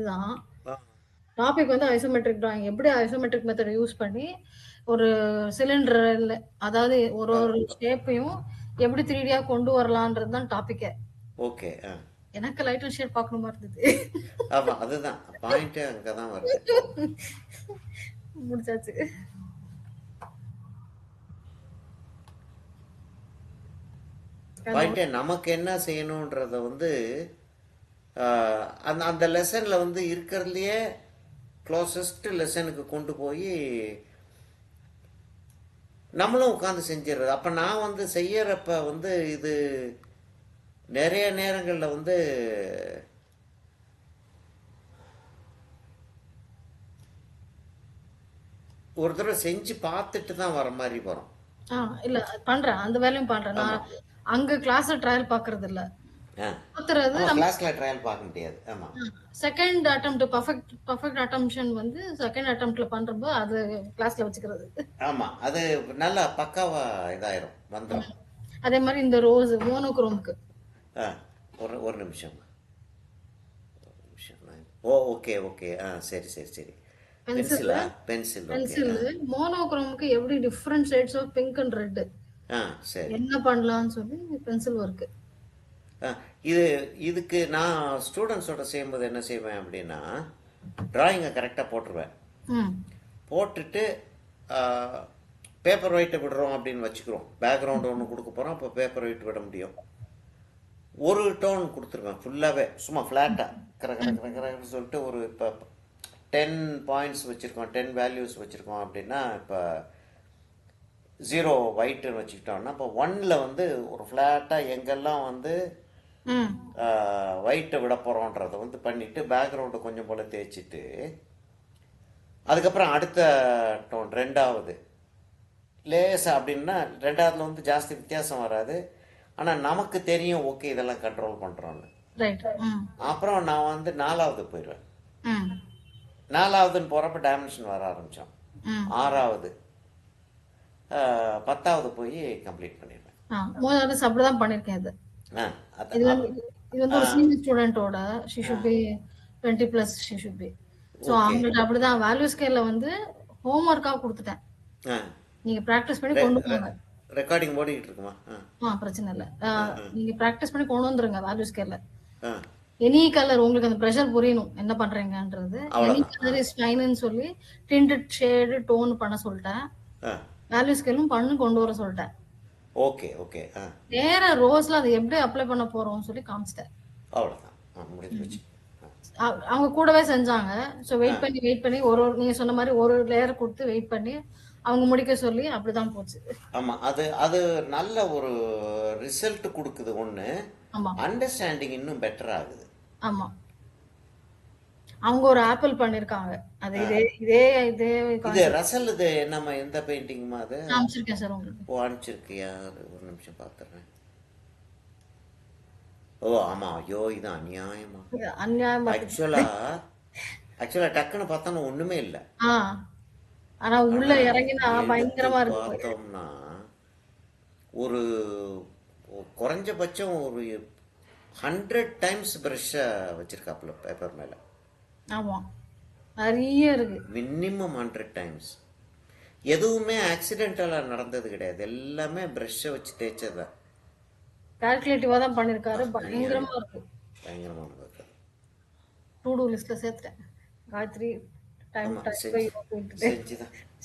இதுதான். ஆ. டாபிக் வந்து isometric drawing. எப்படி ஐசோமெட்ரிக் மெத்தட் யூஸ் பண்ணி ஒரு சிலிண்டர்ல அதாவது ஒரு ஆ. ஒரு ஷேப்பையும் எப்படி 3Dயா கொண்டு வரலான்றது தான் டாபிக்கே. ஓகே. ஆ. எனக்கு லைட் அண்ட் ஷேட் பார்க்கணுமா இருந்தது. ஆமா. அதுதான். பாயிண்ட்டே அங்க தான் வருது. முடிச்சாச்சு. பாயிண்ட்டே நமக்கு என்ன செய்யணுன்றத வந்து அந்த அந்த லெசனில் வந்து இருக்கிறதுலையே க்ளோசஸ்ட் லெசனுக்கு கொண்டு போய் நம்மளும் உட்காந்து செஞ்சிடுறது. அப்போ நான் வந்து செய்யறப்ப வந்து இது நிறைய நேரங்களில் வந்து ஒரு தடவை செஞ்சு பார்த்துட்டு தான் வர மாதிரி வரும். இல்ல பண்றேன். அந்த வேலையும் பண்றேன். நான் ஆமாம். அங்க கிளாஸ்ல ட்ரையல் பார்க்கறது இல்ல. ஆ. பார்க்கறது ஆமாம், நம்ம கிளாஸில் ட்ரையல் பார்க்க முடியாது. ஆமாம். செகண்ட் அட்டெம்ப்ட் பர்ஃபெக்ட் அட்டெம்ப்ஷன் வந்து செகண்ட் அட்டெம்ப்ட்ல பண்றப்போ அது கிளாஸ்ல வச்சுக்கிறது. ஆமாம், அது நல்லா பக்காவாக இதாயிரும், வந்துடும். அதே மாதிரி இந்த ரோஸ் மோனோக்ரோம்க்கு ஆ. ஒரு நிமிஷம். ஓ, ஓகே ஓகே. ஆ, சரி சரி சரி. பென்சில் பென்சிலா? பென்சில். ஓகே. பென்சில் ஆ. மோனோக்ரோமுக்கு எப்படி different shades of pink and red ஆ, சரி. என்ன பண்ணலாம்னு சொல்லி பென்சில் ஒர்க்கு. ஆ, இதுக்கு நான் ஸ்டூடெண்ட்ஸோட செய்யும்போது என்ன செய்வேன் அப்படின்னா, டிராயிங்கை கரெக்டாக போட்டுருவேன். ம் போட்டுட்டு பேப்பர் ஒயிட்டை விடுறோம் அப்படின்னு வச்சுக்கிறோம். பேக்ரவுண்டு ஒன்று கொடுக்க போகிறோம், அப்போ பேப்பர் ஒயிட் விட முடியும். ஒரு டோன் கொடுத்துருவேன் ஃபுல்லாகவே, சும்மா ஃப்ளாட்டாக கர கர கர கரன்னு சொல்லிட்டு. ஒரு இப்போ 10 பாயிண்ட்ஸ் வச்சுருக்கோம், 10 வேல்யூஸ் வச்சுருக்கோம் அப்படின்னா, இப்போ 0 ஒயிட்டுன்னு வச்சுக்கிட்டோம்னா, இப்போ 1ல் வந்து ஒரு ஃப்ளாட்டாக எங்கெல்லாம் வந்து ம் ஒயிட்டை விட போகிறோன்றதை வந்து பண்ணிவிட்டு பேக்ரவுண்டை கொஞ்சம் போல் தேய்ச்சிட்டு, அதுக்கப்புறம் அடுத்த டோன் ரெண்டாவது லேசாக அப்படின்னா, ரெண்டாவதுல வந்து ஜாஸ்தி வித்தியாசம் வராது. ஆனால் நமக்கு தெரியும், ஓகே இதெல்லாம் கண்ட்ரோல் பண்ணுறோன்னு. ரைட். அப்புறம் நான் வந்து 4வது போயிடுவேன். ம் 4வதுன்னு போகிறப்ப டைமென்ஷன் வர ஆரம்பித்தோம். ம் 6வது 10வது போய் கம்ப்ளீட் பண்ணிடுவேன். மூணாவது அப்படிதான் பண்ணிருக்கேன் இது. ஆ, இது வந்து இது வந்து ஒரு சீனியர் ஸ்டூடெண்டோட she should be 20+ she should be. So okay. அவங்கள்ட்ட அப்படிதான் வேல்யூ ஸ்கேல்ல வந்து ஹோம்ஒர்க்காக கொடுத்துட்டேன். ஆ, நீங்க ப்ராக்டிஸ் பண்ணி கொண்டு போங்க. ரெக்கார்டிங் ஓடிக்கிட்டு இருக்குமா? ஆ. பிரச்சனை இல்லை. நீங்க ப்ராக்டிஸ் பண்ணி கொண்டு வந்துருங்க வேல்யூ ஸ்கேல்ல. ஆ, எனி கலர் உங்களுக்கு அந்த ப்ரெஷர் புரியணும் என்ன பண்றீங்கன்றது. எனி அவ்வளோதான். கலர் இஸ் ஃபைன்னு சொல்லி டிண்டட் ஷேடு டோன் பண்ண சொல்லிட்டேன். ஆ, வேல்யூ ஸ்கேலும் பண்ணு கொண்டு வர சொல்லிட்டேன். Okay okay. ஆ, நேரா ரோஸ்ல அதை எப்படி அப்ளை பண்ண போறோம்னு சொல்லி காமிச்சிட்டேன். அவ்வளோதான். முடிஞ்சு போச்சு. அவங்க கூடவே செஞ்சாங்க. ஸோ வெயிட் பண்ணி ஒரு நீங்க சொன்ன மாதிரி ஒரு லேயர் கொடுத்து வெயிட் பண்ணி அவங்க முடிக்க சொல்லி அப்படிதான் போச்சு. ஆமாம், அது நல்ல ஒரு ரிசல்ட் கொடுக்குது ஒன்று. ஆமா அண்டர்ஸ்டாண்டிங் இன்னும் பெட்டர் ஆகுது. ஆமா. அவங்க ஒரு ஆப்பிள் பண்ணிருக்காங்க. அது இதே இதே இதே இது ரசல், இது நம்ம எந்த பெயிண்டிங்குமா அது? காமிச்சிருக்கேன் சார் உங்களுக்கு. ஓ, அனுப்பிச்சிருக்கியா? ஒரு நிமிஷம் பார்த்துறேன். ஓ ஆமாம். ஐயோ, இது அநியாயமா. அநியாயமா ஆக்சுவலா டக்குன்னு பார்த்தோன்னா ஒன்றுமே இல்லை. ஆனா உள்ள இறங்கினா பயங்கரமா இருக்கு. பார்த்தோம்னா ஒரு குறைஞ்சபட்சம் ஒரு 100 டைம்ஸ் ப்ரஷ்ஷை வச்சிருக்காப்புல பேப்பர் மேலே. ஆமா நிறைய இருக்கு. Minimum 100 times. எதுவுமே ஆக்சிடென்டலாக நடந்தது கிடையாது, எல்லாமே ப்ரஷ்ஷை வச்சு தேய்ச்சது தான். கால்குலேட்டிவா தான் பண்ணிருக்காரு. பயங்கரமா இருக்கு. பயங்கரமான இருக்கு. டு டூ லிஸ்ட்ல சேர்த்துட்டேன். காயத்ரி டைம்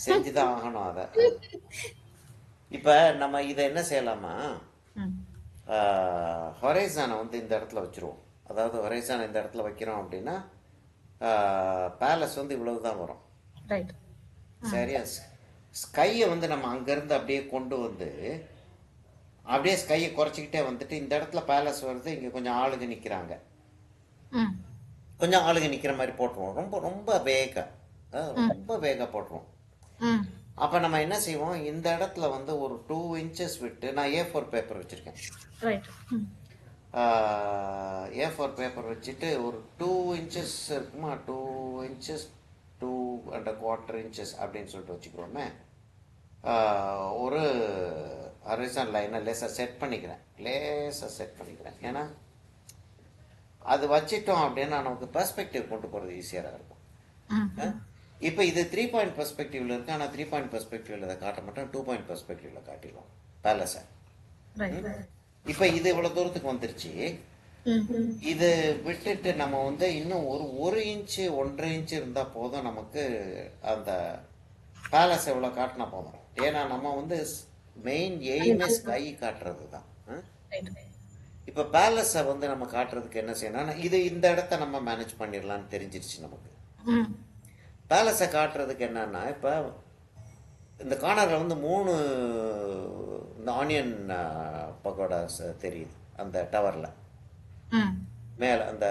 செஞ்சுதான் ஆகணும் அதை. இப்போ நம்ம இதை என்ன செய்யலாமா, ஹொரைசானை வந்து இந்த இடத்துல வச்சுருவோம். அதாவது ஹொரைசானை இந்த இடத்துல வைக்கிறோம் அப்படின்னா பேலஸ் வந்து இவ்வளவு தான் வரும். ரைட். சரியா? ஸ்கையை வந்து நம்ம அங்கேருந்து அப்படியே கொண்டு வந்து அப்படியே ஸ்கையை குறைச்சிக்கிட்டே வந்துட்டு இந்த இடத்துல பேலஸ் வருது, இங்கே கொஞ்சம் ஆளுங்க நிற்கிறாங்க, கொஞ்சம் ஆளுங்க நிற்கிற மாதிரி போட்டுருவோம். ரொம்ப ரொம்ப ரொம்ப வேக போட்டுருவோம். அப்போ நம்ம என்ன செய்வோம், இந்த இடத்துல வந்து ஒரு 2 inches விட்டு, நான் A4 பேப்பர் வச்சுருக்கேன். A4 பேப்பர் வச்சுட்டு ஒரு 2 inches இருக்குமா, 2 inches 2¼ inches அப்படின்னு சொல்லிட்டு வச்சுக்கிறோமே. ஒரு ஹரிசான் லைனை லேசாக செட் பண்ணிக்கிறேன். ஏன்னா அது வச்சிட்டோம் அப்படின்னா நமக்கு பெர்ஸ்பெக்டிவ் கொண்டு போகிறது ஈஸியாக இருக்கும். ம். இப்போ இது 3 பாயிண்ட் பெர்ஸ்பெக்டிவ்ல இருக்கு. ஆனால் 3 பாயிண்ட் பெர்ஸ்பெக்டிவ்ல இதை காட்ட மாட்டோம், 2 பாயிண்ட் பெர்ஸ்பெக்டிவ்ல காட்டிடுவோம் பேலஸை. ரைட். இப்போ இது இவ்வளோ தூரத்துக்கு வந்துருச்சு. ம். இது விட்டுட்டு நம்ம வந்து இன்னும் ஒரு இன்ச்சு 1.5 இன்ச்சு இருந்தால் போதும் நமக்கு அந்த பேலஸ் எவ்வளோ காட்டினா போதும். ஏன்னா நம்ம வந்து மெயின் எய்மே ஸ்கை காட்டுறது தான். ரைட். இப்போ பேலஸை வந்து நம்ம காட்டுறதுக்கு என்ன செய்யணும்னா இது இந்த இடத்த நம்ம மேனேஜ் பண்ணிடலாம்னு தெரிஞ்சிருச்சு நமக்கு. ம். பேலஸை காட்டுறதுக்கு என்னன்னா இப்போ இந்த கார்னரில் வந்து 3 இந்த ஆனியன் பக்கோடாஸ் தெரியுது அந்த டவரில். ம். மேலே அந்த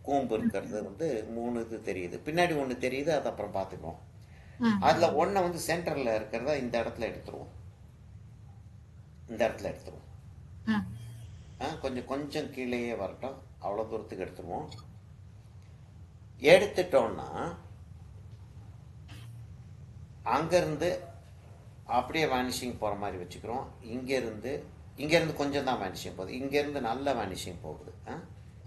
கூம்பு இருக்கிறது வந்து 3 இது தெரியுது, பின்னாடி ஒன்று தெரியுது, அது அப்புறம் பார்த்துக்குவோம். ம். அதில் ஒன்றை வந்து சென்டரில் இருக்கிறத இந்த இடத்துல எடுத்துருவோம். இந்த இடத்துல எடுத்துருவோம். ம். கொஞ்சம் கொஞ்சம் கீழேயே வரட்டும், அவ்வளோ தூரத்துக்கு எடுத்துருவோம். எடுத்துட்டோம்னா அங்கேருந்து அப்படியே வேனிஷிங் போகிற மாதிரி வச்சுக்கிறோம். இங்கேருந்து கொஞ்சம் தான் வேனிஷிங் போகுது, இங்கேருந்து நல்ல வேனிஷிங் போகுது.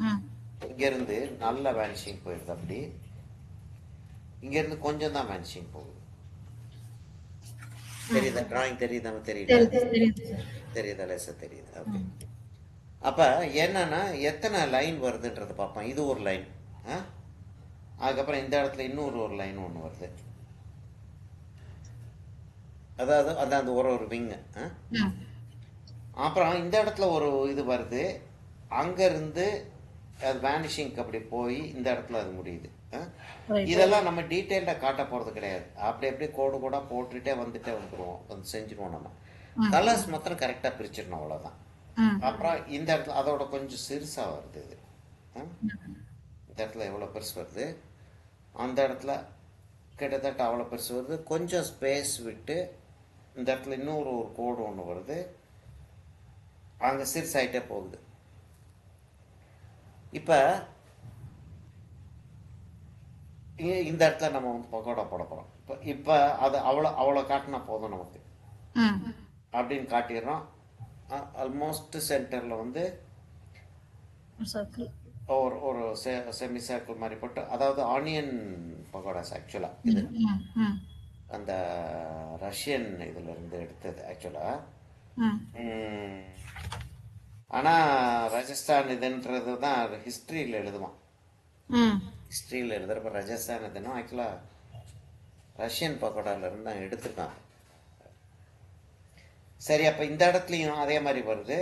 ம். இங்கேருந்து நல்ல வேனிஷிங் போயிடுது. அப்படி இங்கேருந்து கொஞ்சம் தான் வேனிஷிங் போகுது. தெரியுதா? டிராயிங் தெரியுதா? தெரியல, தெரியுது சார். தெரியுதா? லேசாக தெரியுது. ஓகே. அப்போ என்னன்னா எத்தனை லைன் வருதுன்றது பார்ப்போம். இது ஒரு லைன். அதுக்கப்புறம் இந்த இடத்துல இன்னொரு லைன் ஒன்று வருது. அதாவது அந்த ஒரு விங்கு. ம். அப்புறம் இந்த இடத்துல ஒரு இது வருது, அங்கேருந்து அது வேனிஷிங்க்கு அப்படி போய் இந்த இடத்துல அது முடியுது. ரைட். இதெல்லாம் நம்ம டீட்டெயில்டாக காட்ட போகிறது கிடையாது. அப்படியே கோடு கூட போட்டுட்டே வந்துடுவோம், வந்து செஞ்சுருவோம். நம்ம கலர்ஸ் மாத்திரம் கரெக்டாக பிரிச்சிடணும், அவ்வளோதான். ம். அப்புறம் இந்த இடத்துல அதோட கொஞ்சம் சிறுசாக வருது இது. இந்த இடத்துல எவ்வளோ பெருசு வருது, அந்த இடத்துல கிட்டத்தட்ட அவ்வளோ பெருசு வருது. கொஞ்சம் ஸ்பேஸ் விட்டு இந்த இடத்துல இன்னொரு கோடு ஒன்று வருது, அங்கே சிறுசாயிட்டே போகுது. இப்போ இந்த இடத்துல நம்ம வந்து பக்கோடா போட போகிறோம். இப்போ அது அவ்வளோ காட்டினா போதும் நமக்கு ம். அப்படின்னு காட்டிடுறோம். ஆல்மோஸ்ட் சென்டரில் வந்து சர்க்கிள். ஒரு செமி சர்க்கிள் மாதிரி போட்டு, அதாவது ஆனியன் பக்கோடாஸ் ஆக்சுவலாக இது ம். ம். அந்த ரஷ்யன் இதில் இருந்து எடுத்தது ஆக்சுவலாக. ம். ஆனால் ராஜஸ்தான் இதுன்றது தான் ஹிஸ்ட்ரியில் எழுதுவான். ம். ஹிஸ்ட்ரியில் எழுதுறப்ப ராஜஸ்தான் இதுன்னா ஆக்சுவலாக ரஷ்யன் பக்கோடாவிலேருந்து தான் எடுத்துருக்கான். சரி, அப்போ இந்த இடத்துலையும் அதே மாதிரி வருது.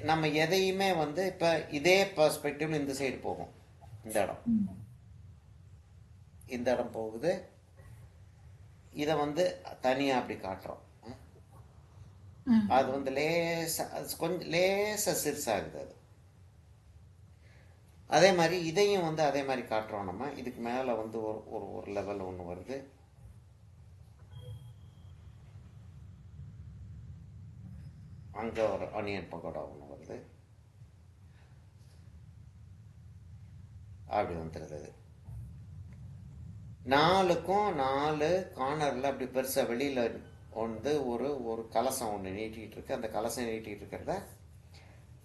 நம்ம எதையுமே வந்து இப்போ இதே பெர்ஸ்பெக்டிவ்ல இந்த சைடு போகும். இந்த இடம் போகுது. இதை வந்து தனியாக அப்படி காட்டுறோம். அது வந்து கொஞ்சம் லேசாக சிறுசாகுது அது. அதே மாதிரி இதையும் வந்து அதே மாதிரி காட்டுறோம் நம்ம. இதுக்கு மேலே வந்து ஒரு லெவல் ஒன்று வருது. அங்கே ஒரு ஆனியன் பக்கோடா ஒன்று வருது. அப்படி வந்துடுது. 4க்கும் 4 கார்னரில் அப்படி பெருசாக வெளியில் வந்து ஒரு கலசம் ஒன்று நீட்டிகிட்டு இருக்கு. அந்த கலசம் நீட்டிகிட்டு இருக்கிறத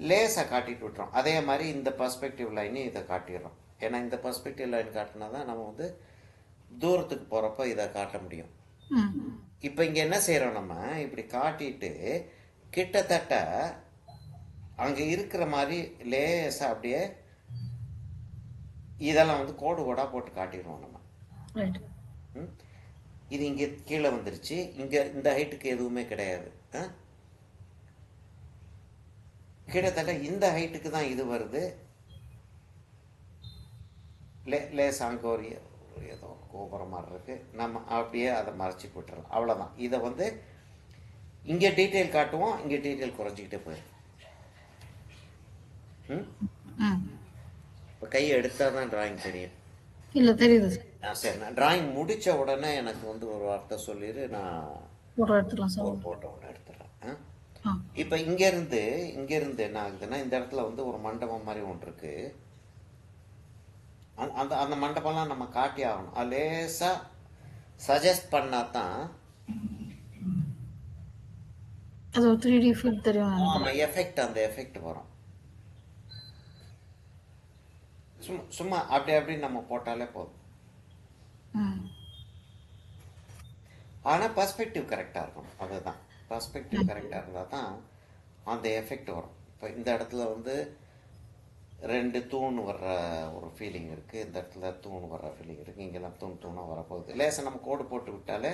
லேசாக காட்டிட்டு விட்டுறோம். அதே மாதிரி இந்த பர்ஸ்பெக்டிவ் லைனையும் இதை காட்டிடுறோம். ஏன்னா இந்த பர்ஸ்பெக்டிவ் லைன் காட்டினா தான் நம்ம வந்து தூரத்துக்கு போகிறப்ப இதை காட்ட முடியும். இப்போ இங்கே என்ன செய்கிறோம், நம்ம இப்படி காட்டிட்டு கிட்டத்தட்ட அங்கே இருக்கிற மாதிரி லேசாக அப்படியே இதெல்லாம் வந்து கோடு கோடாக போட்டு காட்டிடுவோம் நம்ம. இது இங்கே கீழே வந்துருச்சு. இங்கே இந்த ஹைட்டுக்கு எதுவுமே கிடையாது. கிட்டத்தட்ட இந்த ஹைட்டுக்கு தான் இது வருது. லேசாக அங்கே ஒரு ஏதோ கோபுரம் மாதிரி இருக்கு. நம்ம அப்படியே அதை மறைச்சி போட்டுறோம், அவ்வளோதான். இதை வந்து இங்கே டீட்டெயில் காட்டுவோம், இங்கே டீட்டெயில் குறைஞ்சிக்கிட்டே போயிடும். இப்போ கையை எடுத்தால் தான் டிராயிங் தெரியும். இல்லை, தெரியுது. சரி, நான் டிராயிங் முடித்த உடனே எனக்கு வந்து ஒரு வார்த்தை சொல்லிடு, நான் ஃபோட்டோ எடுத்துக்கலாம் சார். ஒரு ஃபோட்டோ ஒன்று எடுத்துடுறேன். இப்போ இங்கேருந்து என்ன ஆகுதுன்னா, இந்த இடத்துல வந்து ஒரு மண்டபம் மாதிரி ஒன்று இருக்கு. அந்த மண்டபம்லாம் நம்ம காட்டி ஆகணும். அது லேசாக சஜஸ்ட் பண்ணால் தான் அது ஒரு 3D ஃபீல் தெரியும். ஆமாம், அந்த எஃபெக்ட் வரும். சும்மா சும்மா அப்படி அப்படி நம்ம போட்டாலே போதும். ம். ஆனால் பர்ஸ்பெக்டிவ் கரெக்டாக இருக்கணும். அதுதான், பர்ஸ்பெக்டிவ் கரெக்டாக இருந்தால் தான் அந்த எஃபெக்ட் வரும். இப்போ இந்த இடத்துல வந்து ரெண்டு தூண் வர்ற ஒரு ஃபீலிங் இருக்குது, இந்த இடத்துல தூண் வர்ற ஃபீலிங் இருக்குது, இங்கெல்லாம் தூண் தூணாக வரப்போகுது. லேசாக நம்ம கோடு போட்டு விட்டாலே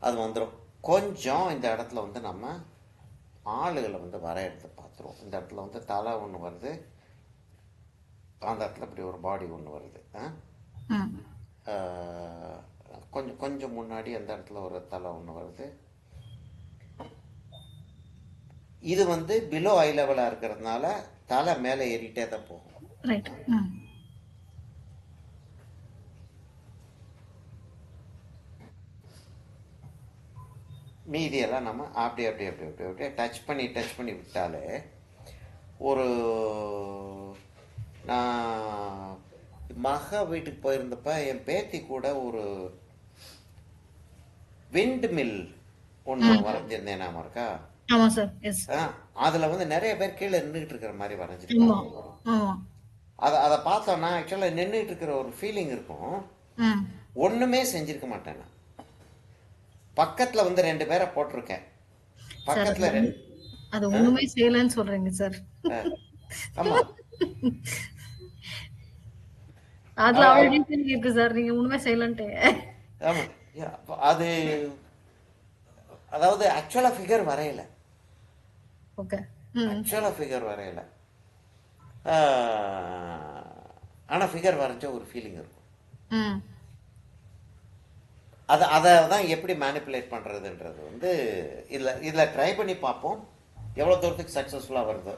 அது வந்துடும். கொஞ்சம் இந்த இடத்துல வந்து நம்ம ஆளுகளை வந்து வரையறது பார்த்துருவோம். இந்த இடத்துல வந்து தலை ஒன்று வருது, அந்த இடத்துல இப்படி ஒரு பாடி ஒன்று வருது. ம். கொஞ்சம் கொஞ்சம் முன்னாடி அந்த இடத்துல ஒரு தலை ஒன்று வருது. இது வந்து பிலோ ஐ லெவலாக இருக்கிறதுனால தலை மேலே ஏறிட்டே தான் போகும். ரைட். ம். மீதியெல்லாம் நம்ம அப்படி அப்படி அப்படி அப்படி அப்படியே டச் பண்ணி விட்டாலே ஒரு நான் மகா வீட்டுக்கு போயிருந்தப்ப என் பேத்தி கூட ஒரு விண்ட் மில் ஒன்று வரைஞ்சிருந்தேன், நாம இருக்கா. ஆமாம் சார். எஸ். அதில் வந்து நிறைய பேர் கீழே நின்றுட்டு இருக்கிற மாதிரி ஆமாம். வரைஞ்சிருக்காங்க. ஆமாம். அதை பார்த்தோன்னா ஆக்சுவலாக நின்றுட்டு இருக்கிற ஒரு ஃபீலிங் இருக்கும். ம். ஒன்றுமே செஞ்சிருக்க மாட்டேன் நான். பக்கத்தில் வந்து ரெண்டு பேரை போட்டிருக்கேன், சார் பக்கத்தில் ரெண்டு. அது ஒண்ணுமே செய்யலன்னு சொல்றீங்க சார். ஆமாம், அதுல அவ்வளவு டீட்டெயில் இருக்கு சார், நீங்க ஒண்ணுமே செய்யலன்ட்டு. ஆமாம். அது அதாவது ஆக்சுவலாக ஃபிகர் வரையலை, ஓகே. ம். ஆக்சுவலாக ஃபிகர் வரையலை. ஆனால் ஃபிகர் வரைஞ்ச ஒரு ஃபீலிங் இருக்கும். ம். அதை தான் எப்படி மேனிப்புலேட் பண்ணுறதுன்றது வந்து இதில் ட்ரை பண்ணி பார்ப்போம், எவ்வளோ தூரத்துக்கு சக்ஸஸ்ஃபுல்லாக வருதோ.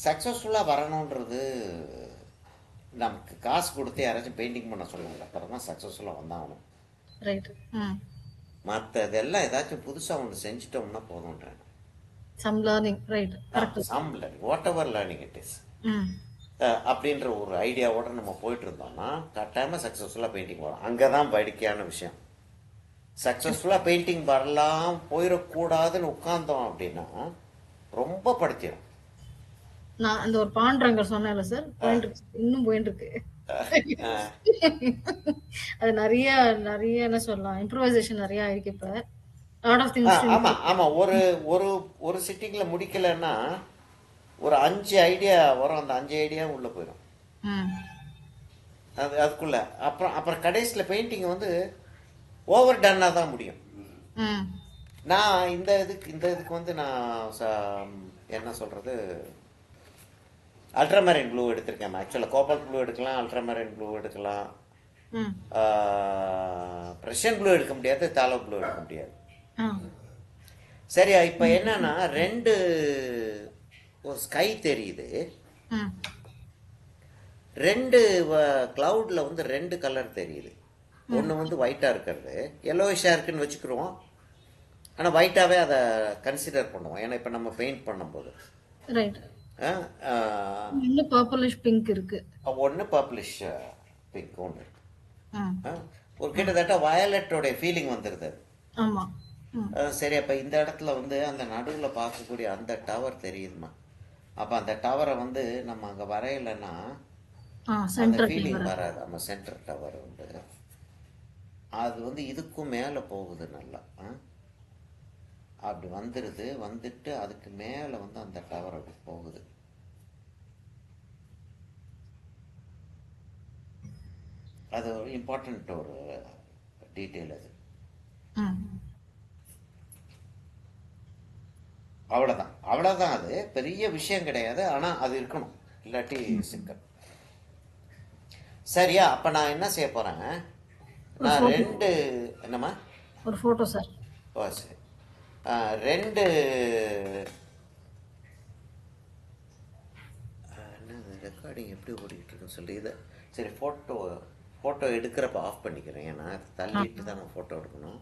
சக்ஸஸ்ஃபுல்லாக வரணுன்றது நமக்கு காசு கொடுத்து யாராச்சும் பெயிண்டிங் பண்ண சொல்லுவாங்க, அப்புறம் தான் சக்ஸஸ்ஃபுல்லாக வந்தாகணும். ரைட். ம். மற்றதெல்லாம் ஏதாச்சும் புதுசாக ஒன்று செஞ்சிட்டோம்னா போதும்ன்றேன். Some learning. Right. Correct. Some learning, whatever learning it is, ம். அப்படின்ற ஒரு ஐடியாவோட நம்ம போயிட்டு இருந்தோம்னா கட்டாயமாக சக்ஸஸ்ஃபுல்லாக பெயிண்டிங் வரும். அங்கே தான் வேடிக்கையான விஷயம். சக்ஸஸ்ஃபுல்லாக பெயிண்டிங் வரலாம் போயிடக்கூடாதுன்னு உட்கார்ந்தோம் அப்படின்னா ரொம்ப படுத்திடும். நான் அந்த ஒரு பாண்டரங்கர் சொன்னேன்ல சார், போயிட்டு இருக்கு, இன்னும் போயிட்டு இருக்கு. அது நிறைய நிறைய என்ன சொல்லலாம், இம்ப்ரூவைசேஷன் நிறைய ஆயிருக்கு இப்ப. Lot of things. ஆமாம் ஆமாம், ஒரு ஒரு ஒரு சிட்டிங்கில் முடிக்கலைன்னா ஒரு 5 ஐடியா வரும், அந்த 5 ஐடியா உள்ளே போயிடும். அதுக்குள்ள அப்புறம் கடைசியில் பெயிண்டிங் வந்து ஓவர் டன்னாக தான் முடியும். நான் இந்த இதுக்கு வந்து நான் என்ன சொல்கிறது, அல்ட்ராமரைன் ப்ளூ எடுத்திருக்கேன். ஆக்சுவலாக கோபால்ட் ப்ளூ எடுக்கலாம், அல்ட்ராமரைன் ப்ளூ எடுக்கலாம், ப்ரெஷன் ப்ளூ எடுக்க முடியாது, தாலோ ப்ளூ எடுக்க முடியாது. சரியா, இப்போ என்னன்னா ரெண்டு ஒரு ஸ்கை தெரியுது, ரெண்டு கிளவுடில் வந்து ரெண்டு கலர் தெரியுது. ஒன்று வந்து ஒயிட்டாக இருக்கிறது, எல்லோயிஷாக இருக்குன்னு வச்சுக்கிறோம், ஆனால் ஒயிட்டாகவே அதை கன்சிடர் பண்ணுவோம். ஏன்னா இப்போ நம்ம பெயிண்ட் பண்ணும்போது ஒன்று பர்பிளிஷ் பிங்க் இருக்கு, ஒன்று பர்பிளிஷ் பிங்க் ஒன்று இருக்கு. ஒரு கிட்டத்தட்ட வயலட்டோடைய ஃபீலிங் வந்துடுது. ஆமாம். சரி, அப்போ இந்த இடத்துல வந்து அந்த நடுவில் பார்க்கக்கூடிய அந்த டவர் தெரியுதுமா. அப்போ அந்த டவரை வந்து நம்ம அங்கே வரையலைன்னா அந்த ஃபீலிங் வராது. நம்ம சென்டர் டவர் வந்து அது வந்து இதுக்கும் மேலே போகுது நல்லா, அப்படி வந்துடுது. வந்துட்டு அதுக்கு மேலே வந்து அந்த டவர் அப்படி போகுது. அது ஒரு இம்பார்ட்டண்ட் ஒரு டீட்டெயில் அது. அவ்வளோதான், அது பெரிய விஷயம் கிடையாது, ஆனால் அது இருக்கணும், இல்லாட்டி சிக்கல். சரியா, அப்போ நான் என்ன செய்ய போகிறேன், நான் ரெண்டு என்னம்மா ஒரு ஃபோட்டோ சார். ஓ சரி, ரெண்டு என்ன ரெக்கார்டிங் எப்படி ஓடிக்கிட்டு இருக்குன்னு சொல்லி இதை சரி ஃபோட்டோ எடுக்கிறப்ப ஆஃப் பண்ணிக்கிறேன். ஏன்னா தள்ளிட்டு தான் நான் ஃபோட்டோ எடுக்கணும்.